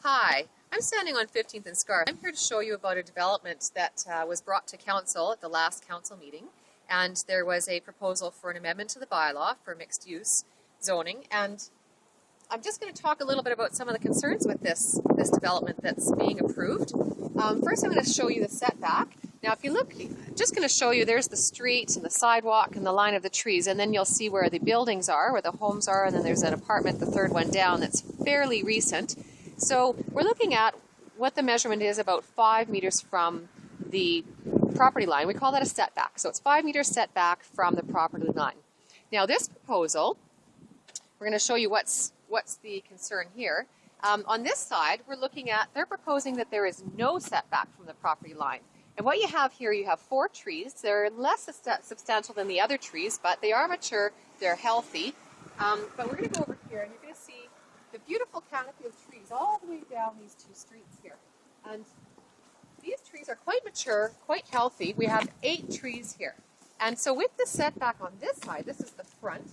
Hi, I'm standing on 15th and Scarth. I'm here to show you about a development that was brought to council at the last council meeting, and there was a proposal for an amendment to the bylaw for mixed use zoning, and I'm just going to talk a little bit about some of the concerns with this development that's being approved. First I'm going to show you the setback. Now if you look, I'm just going to show you there's the street and the sidewalk and the line of the trees, and then you'll see where the buildings are, where the homes are, and then there's an apartment, the third one down, that's fairly recent. So we're looking at what the measurement is about 5 meters from the property line. We call that a setback. So it's 5 meters setback from the property line. Now this proposal, we're going to show you what's the concern here. On this side, we're looking at, they're proposing that there is no setback from the property line. And what you have here, you have 4 trees. They're less substantial than the other trees, but they are mature, they're healthy. But we're going to go over here and you're going to see the beautiful canopy of trees all the way down these 2 streets here. And these trees are quite mature, quite healthy. We have 8 trees here. And so with the setback on this side, this is the front,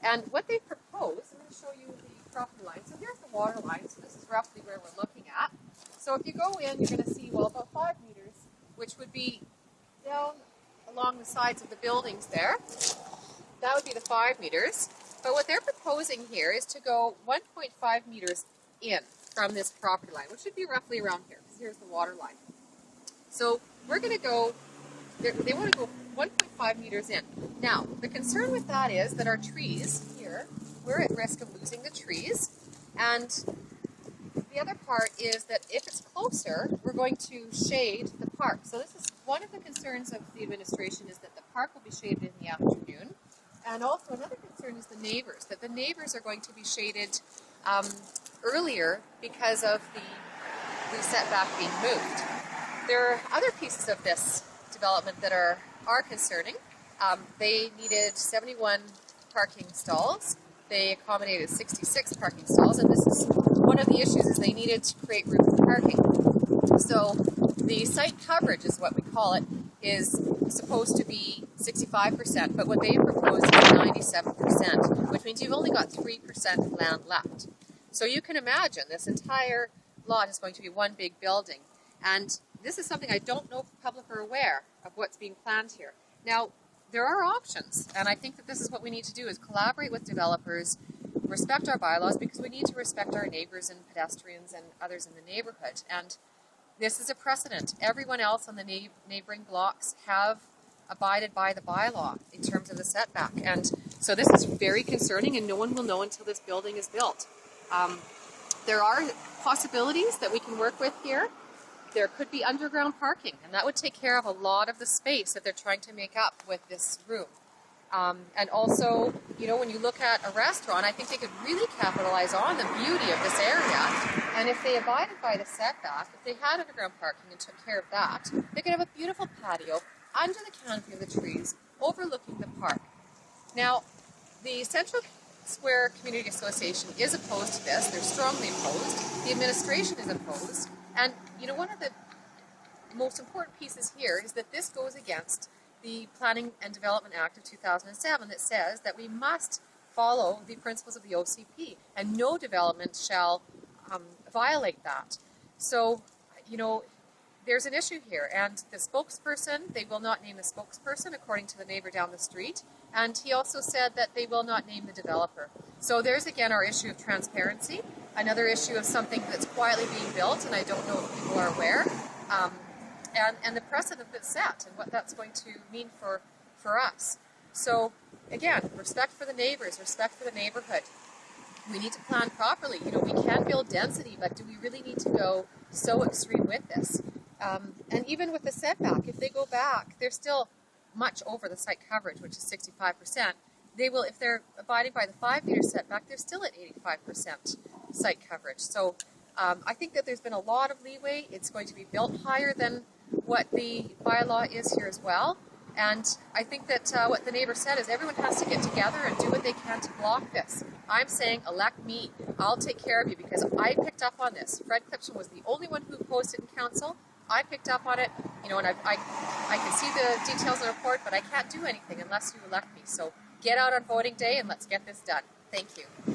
and what they propose, I'm going to show you the property line. So here's the water line, so this is roughly where we're looking at. So if you go in, you're going to see, well, about 5 meters, which would be down along the sides of the buildings there. That would be the 5 meters. But what they're proposing here is to go 1.5 meters in from this property line, which would be roughly around here, because here's the water line. So we're going to go, they want to go 1.5 meters in. Now, the concern with that is that our trees here, we're at risk of losing the trees. And the other part is that if it's closer, we're going to shade the park. So this is one of the concerns of the administration, is that the park will be shaded in the afternoon. And also another concern is the neighbors, that the neighbors are going to be shaded earlier because of the setback being moved. There are other pieces of this development that are concerning. They needed 71 parking stalls. They accommodated 66 parking stalls, and this is one of the issues, is they needed to create room for parking. So the site coverage, is what we call it, is supposed to be 65%, but what they proposed is 97%, which means you've only got 3% land left. So you can imagine this entire lot is going to be one big building, and this is something I don't know if the public are aware of what's being planned here. Now, there are options, and I think that this is what we need to do, is collaborate with developers, respect our bylaws, because we need to respect our neighbors and pedestrians and others in the neighborhood. And this is a precedent. Everyone else on the neighboring blocks have abided by the bylaw in terms of the setback. And so this is very concerning, and no one will know until this building is built. There are possibilities that we can work with here. There could be underground parking, and that would take care of a lot of the space that they're trying to make up with this room. And also, you know, when you look at a restaurant, I think they could really capitalize on the beauty of this area. And if they abided by the setback, if they had underground parking and took care of that, they could have a beautiful patio under the canopy of the trees overlooking the park. Now, the Central Square Community Association is opposed to this. They're strongly opposed. The administration is opposed. And, you know, one of the most important pieces here is that this goes against the Planning and Development Act of 2007 that says that we must follow the principles of the OCP, and no development shall violate that. So, you know, there's an issue here, and the spokesperson, they will not name the spokesperson according to the neighbor down the street, and he also said that they will not name the developer. So there's again our issue of transparency, another issue of something that's quietly being built, and I don't know if people are aware, and the precedent that's set and what that's going to mean for us. So again, respect for the neighbors, respect for the neighborhood. We need to plan properly. You know, we can build density, but do we really need to go so extreme with this? And even with the setback, if they go back, they're still much over the site coverage, which is 65%. They will, if they're abiding by the 5 meter setback, they're still at 85% site coverage. So I think that there's been a lot of leeway. It's going to be built higher than what the bylaw is here as well. And I think that what the neighbor said is everyone has to get together and do what they can to block this. I'm saying, elect me. I'll take care of you, because I picked up on this. Fred Clipson was the only one who opposed it in council. I picked up on it, you know, and I can see the details in the report, but I can't do anything unless you elect me. So get out on voting day and let's get this done. Thank you.